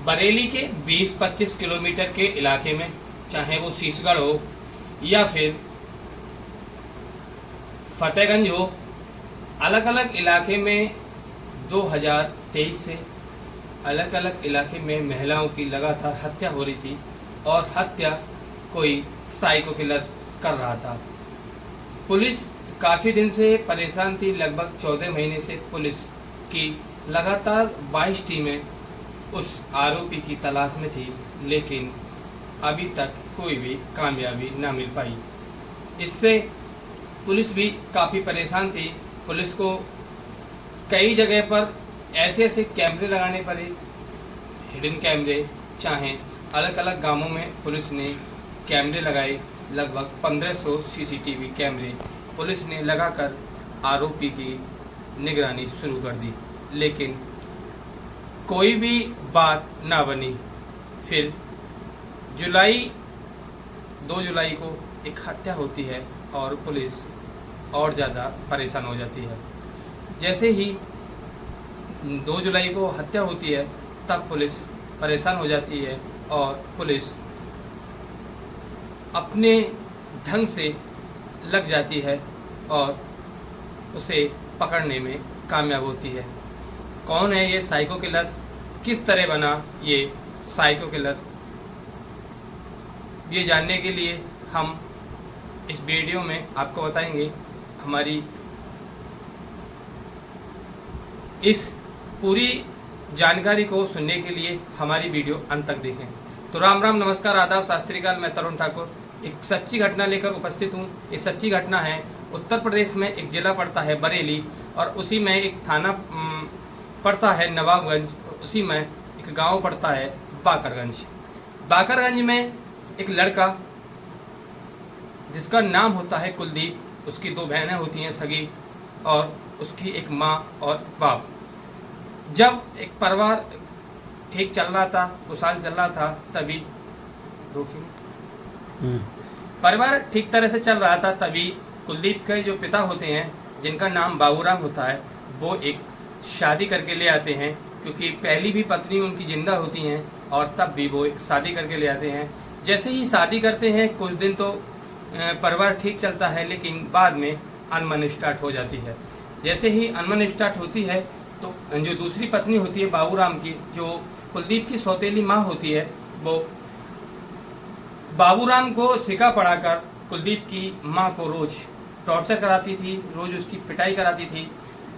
बरेली के 20-25 किलोमीटर के इलाके में, चाहे वो शीशगढ़ हो या फिर फतेहगंज हो, अलग अलग इलाके में 2023 से अलग अलग इलाके में महिलाओं की लगातार हत्या हो रही थी और हत्या कोई साइको किलर कर रहा था। पुलिस काफ़ी दिन से परेशान थी। लगभग 14 महीने से पुलिस की लगातार 22 टीमें उस आरोपी की तलाश में थी, लेकिन अभी तक कोई भी कामयाबी ना मिल पाई। इससे पुलिस भी काफ़ी परेशान थी। पुलिस को कई जगह पर ऐसे ऐसे कैमरे लगाने पड़े, हिडन कैमरे, चाहे अलग अलग गांवों में पुलिस ने कैमरे लगाए। लगभग 1500 सीसीटीवी कैमरे पुलिस ने लगाकर आरोपी की निगरानी शुरू कर दी, लेकिन कोई भी बात ना बनी। फिर 2 जुलाई को एक हत्या होती है और पुलिस और ज़्यादा परेशान हो जाती है। जैसे ही 2 जुलाई को हत्या होती है तब पुलिस परेशान हो जाती है और पुलिस अपने ढंग से लग जाती है और उसे पकड़ने में कामयाब होती है। कौन है ये साइको किलर, किस तरह बना ये साइको किलर, ये जानने के लिए हम इस वीडियो में आपको बताएंगे। हमारी इस पूरी जानकारी को सुनने के लिए हमारी वीडियो अंत तक देखें। तो राम राम, नमस्कार, आदाब, सत श्री अकाल। मैं तरुण ठाकुर एक सच्ची घटना लेकर उपस्थित हूँ। ये सच्ची घटना है उत्तर प्रदेश में, एक जिला पड़ता है बरेली और उसी में एक थाना पड़ता है नवाबगंज, उसी में एक गांव पड़ता है बाकरगंज। बाकरगंज में एक लड़का जिसका नाम होता है कुलदीप, उसकी 2 बहनें होती हैं सगी और उसकी एक माँ और बाप। जब एक परिवार ठीक चल रहा था, खुशहाल चल रहा था, तभी परिवार ठीक तरह से चल रहा था, तभी कुलदीप के जो पिता होते हैं, जिनका नाम बाबूराम होता है, वो एक शादी करके ले आते हैं, क्योंकि पहली भी पत्नी उनकी जिंदा होती हैं और तब भी वो एक शादी करके ले आते हैं। जैसे ही शादी करते हैं कुछ दिन तो परिवार ठीक चलता है, लेकिन बाद में अनबन स्टार्ट हो जाती है। जैसे ही अनबन स्टार्ट होती है तो जो दूसरी पत्नी होती है बाबूराम की, जो कुलदीप की सौतेली माँ होती है, वो बाबूराम को सिका पढ़ाकर कुलदीप की माँ को रोज टॉर्चर कराती थी, रोज उसकी पिटाई कराती थी।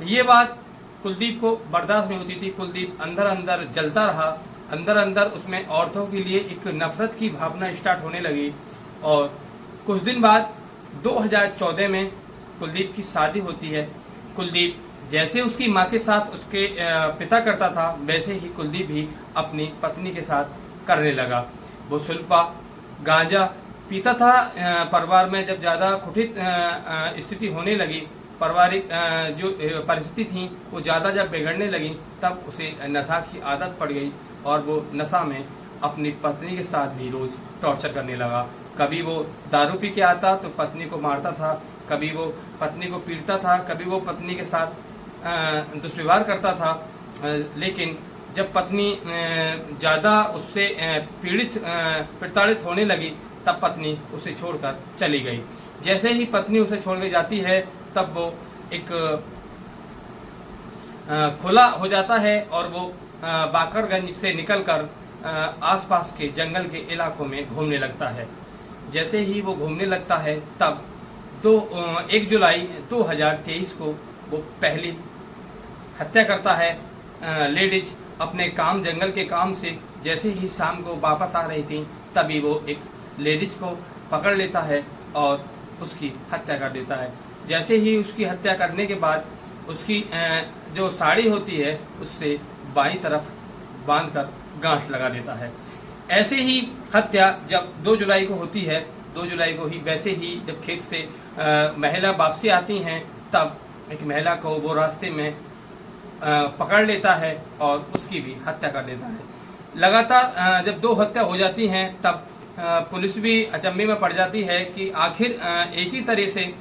ये बात कुलदीप को बर्दाश्त नहीं होती थी। कुलदीप अंदर अंदर जलता रहा, अंदर अंदर उसमें औरतों के लिए एक नफरत की भावना स्टार्ट होने लगी। और कुछ दिन बाद 2014 में कुलदीप की शादी होती है। कुलदीप जैसे उसकी माँ के साथ उसके पिता करता था, वैसे ही कुलदीप भी अपनी पत्नी के साथ करने लगा। वो सुल्पा गांजा पीता था। परिवार में जब ज़्यादा कुठित स्थिति होने लगी, पारिवारिक जो परिस्थिति थी वो ज़्यादा जब बिगड़ने लगी, तब उसे नशा की आदत पड़ गई और वो नशा में अपनी पत्नी के साथ भी रोज़ टॉर्चर करने लगा। कभी वो दारू पी के आता तो पत्नी को मारता था, कभी वो पत्नी को पीटता था, कभी वो पत्नी के साथ दुष्व्यवहार करता था। लेकिन जब पत्नी ज़्यादा उससे प्रताड़ित होने लगी, तब पत्नी उसे छोड़कर चली गई। जैसे ही पत्नी उसे छोड़ के जाती है, तब वो एक खुला हो जाता है और वो बाकरगंज से निकलकर आसपास के जंगल के इलाकों में घूमने लगता है। जैसे ही वो घूमने लगता है, तब 1 जुलाई 2023 को वो पहली हत्या करता है। लेडीज अपने काम, जंगल के काम से जैसे ही शाम को वापस आ रही थी, तभी वो एक लेडीज को पकड़ लेता है और उसकी हत्या कर देता है। जैसे ही उसकी हत्या करने के बाद उसकी जो साड़ी होती है उससे बाईं तरफ बांधकर गांठ लगा देता है। ऐसे ही हत्या जब 2 जुलाई को होती है, 2 जुलाई को ही वैसे ही जब खेत से महिला वापसी आती हैं, तब एक महिला को वो रास्ते में पकड़ लेता है और उसकी भी हत्या कर देता है। लगातार जब 2 हत्या हो जाती हैं, तब पुलिस भी अचंभे में पड़ जाती है कि आखिर एक ही तरह से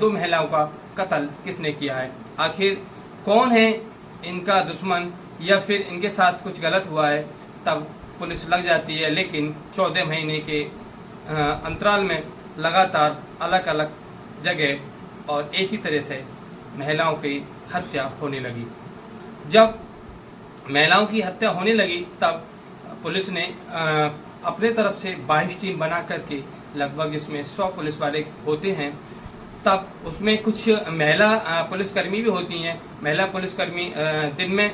2 महिलाओं का कत्ल किसने किया है, आखिर कौन है इनका दुश्मन या फिर इनके साथ कुछ गलत हुआ है। तब पुलिस लग जाती है, लेकिन 14 महीने के अंतराल में लगातार अलग अलग जगह और एक ही तरह से महिलाओं की हत्या होने लगी। जब महिलाओं की हत्या होने लगी तब पुलिस ने अपने तरफ से 22 टीम बना करके, लगभग इसमें 100 पुलिस वाले होते हैं, तब उसमें कुछ महिला पुलिसकर्मी भी होती हैं। महिला पुलिसकर्मी दिन में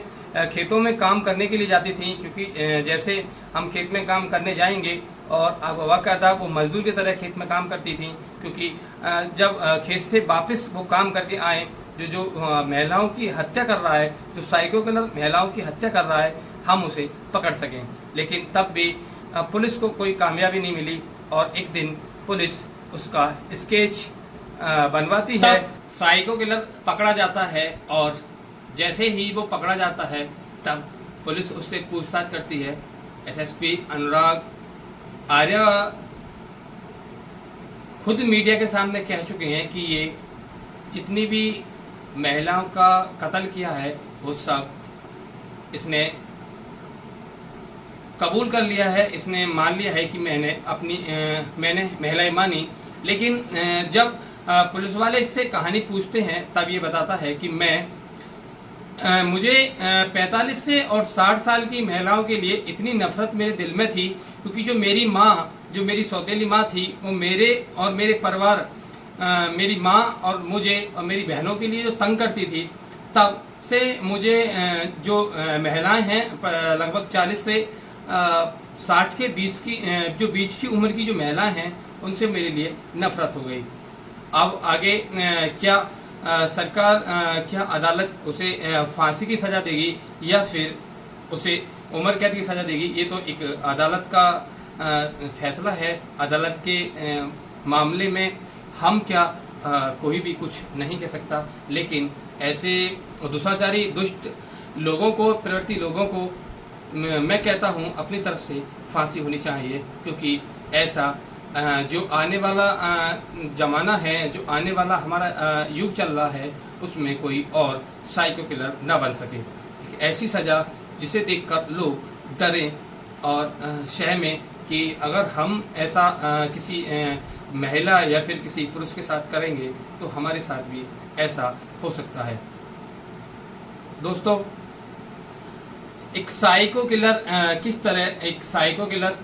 खेतों में काम करने के लिए जाती थी, क्योंकि जैसे हम खेत में काम करने जाएंगे और अब वाक़ाता वो मजदूर की तरह खेत में काम करती थी, क्योंकि जब खेत से वापस वो काम करके आए, जो महिलाओं की हत्या कर रहा है, जो साइको किलर महिलाओं की हत्या कर रहा है, हम उसे पकड़ सकें। लेकिन तब भी पुलिस को कोई कामयाबी नहीं मिली और एक दिन पुलिस उसका स्केच बनवाती है। साइको किलर पकड़ा जाता है और जैसे ही वो पकड़ा जाता है तब पुलिस उससे पूछताछ करती है। एसएसपी अनुराग आर्या खुद मीडिया के सामने कह चुके हैं कि ये जितनी भी महिलाओं का कत्ल किया है वो सब इसने कबूल कर लिया है, इसने मान लिया है कि मैंने महिलाएं मानी। लेकिन जब पुलिस वाले इससे कहानी पूछते हैं तब ये बताता है कि मुझे 45 से और 60 साल की महिलाओं के लिए इतनी नफरत मेरे दिल में थी, क्योंकि जो मेरी माँ, जो मेरी सौतेली माँ थी, वो मेरे और मेरे परिवार, मेरी माँ और मुझे और मेरी बहनों के लिए जो तंग करती थी, तब से मुझे जो महिलाएं हैं लगभग 40 से 60 के बीच की उम्र की जो महिलाएं हैं, उनसे मेरे लिए नफरत हो गई। अब आगे क्या सरकार, क्या अदालत उसे फांसी की सज़ा देगी या फिर उसे उम्र कैद की सज़ा देगी, ये तो एक अदालत का फैसला है। अदालत के मामले में हम क्या कोई भी कुछ नहीं कह सकता, लेकिन ऐसे दुष्टाचारी दुष्ट लोगों को, प्रवृत्ति लोगों को मैं कहता हूँ अपनी तरफ से फांसी होनी चाहिए, क्योंकि ऐसा जो आने वाला ज़माना है, जो आने वाला हमारा युग चल रहा है, उसमें कोई और साइको किलर ना बन सके। ऐसी सज़ा जिसे देखकर लोग डरें और सहमें कि अगर हम ऐसा किसी महिला या फिर किसी पुरुष के साथ करेंगे तो हमारे साथ भी ऐसा हो सकता है। दोस्तों, एक साइको किलर किस तरह, एक साइको किलर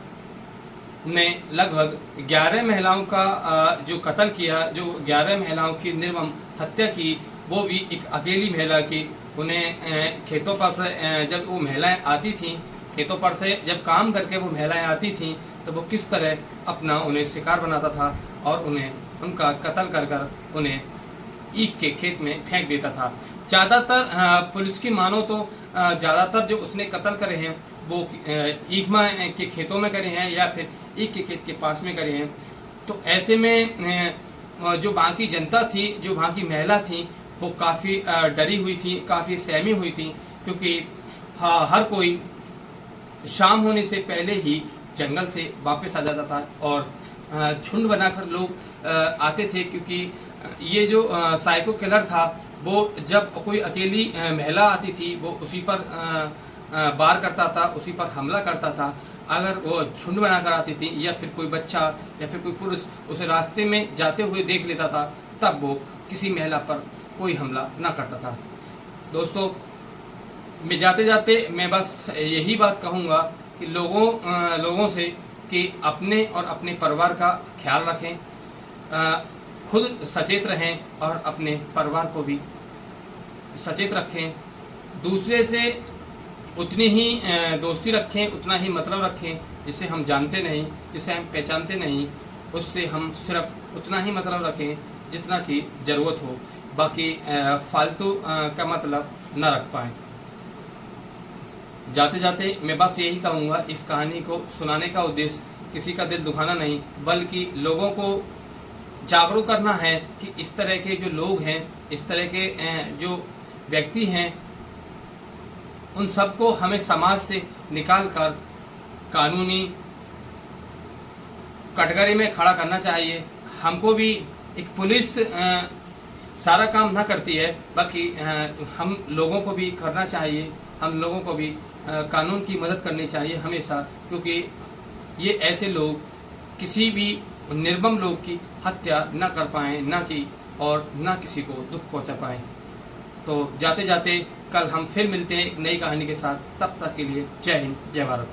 ने लगभग 11 महिलाओं का जो कत्ल किया, जो 11 महिलाओं की निर्मम हत्या की, वो भी एक अकेली महिला की। उन्हें खेतों पर से जब वो महिलाएं आती थीं, खेतों पर से जब काम करके वो महिलाएं आती थीं, तो वो किस तरह अपना उन्हें शिकार बनाता था और उन्हें उनका कत्ल कर कर उन्हें ईख के खेत में फेंक देता था। ज़्यादातर पुलिस की मानो तो ज़्यादातर जो उसने कत्ल करे हैं वो ईखमा के खेतों में करे हैं या फिर ईख के खेत के पास में करे हैं। तो ऐसे में जो वहाँ की जनता थी, जो वहाँ की महिला थी, वो काफ़ी डरी हुई थी, काफ़ी सहमी हुई थी, क्योंकि हर कोई शाम होने से पहले ही जंगल से वापस आ जाता था और झुंड बनाकर लोग आते थे, क्योंकि ये जो साइको किलर था वो जब कोई अकेली महिला आती थी वो उसी पर वार करता था, उसी पर हमला करता था। अगर वो झुंड बनाकर आती थी या फिर कोई बच्चा या फिर कोई पुरुष उसे रास्ते में जाते हुए देख लेता था, तब वो किसी महिला पर कोई हमला ना करता था। दोस्तों, मैं जाते जाते मैं बस यही बात कहूँगा कि लोगों से कि अपने और अपने परिवार का ख्याल रखें, खुद सचेत रहें और अपने परिवार को भी सचेत रखें। दूसरे से उतनी ही दोस्ती रखें, उतना ही मतलब रखें जिसे हम जानते नहीं, जिसे हम पहचानते नहीं, उससे हम सिर्फ उतना ही मतलब रखें जितना की ज़रूरत हो, बाकी फालतू का मतलब न रख पाएँ। जाते जाते मैं बस यही कहूँगा, इस कहानी को सुनाने का उद्देश्य किसी का दिल दुखाना नहीं, बल्कि लोगों को जागरूक करना है कि इस तरह के जो लोग हैं, इस तरह के जो व्यक्ति हैं, उन सबको हमें समाज से निकाल कर कानूनी कटघरे में खड़ा करना चाहिए। हमको भी एक पुलिस सारा काम ना करती है, बाकी हम लोगों को भी करना चाहिए। हम लोगों को भी कानून की मदद करनी चाहिए हमेशा, क्योंकि ये ऐसे लोग किसी भी निर्मम लोग की हत्या न कर पाएँ, न की और न किसी को दुख पहुंचा पाएँ। तो जाते जाते कल हम फिर मिलते हैं एक नई कहानी के साथ। तब तक के लिए जय हिंद, जय भारत।